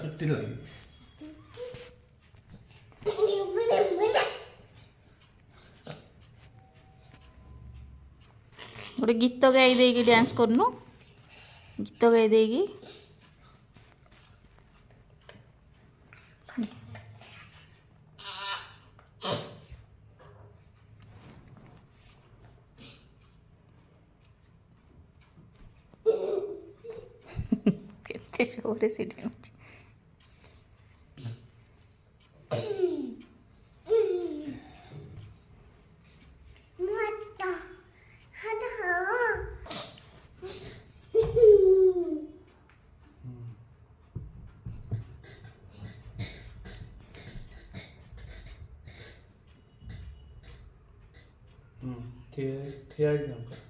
കിട്ടില്ല. ଗୋଟେ ଗୀତ ଗାଇ ଦେଇକି ଡ୍ୟାନ୍ସ କରୁନୁ, ଗୀତ ଗାଇ ଦେଇକି। କେତେ ଜୋରରେ ସେ ଡେଉଁଛି। ଠିଆ ହେଇକି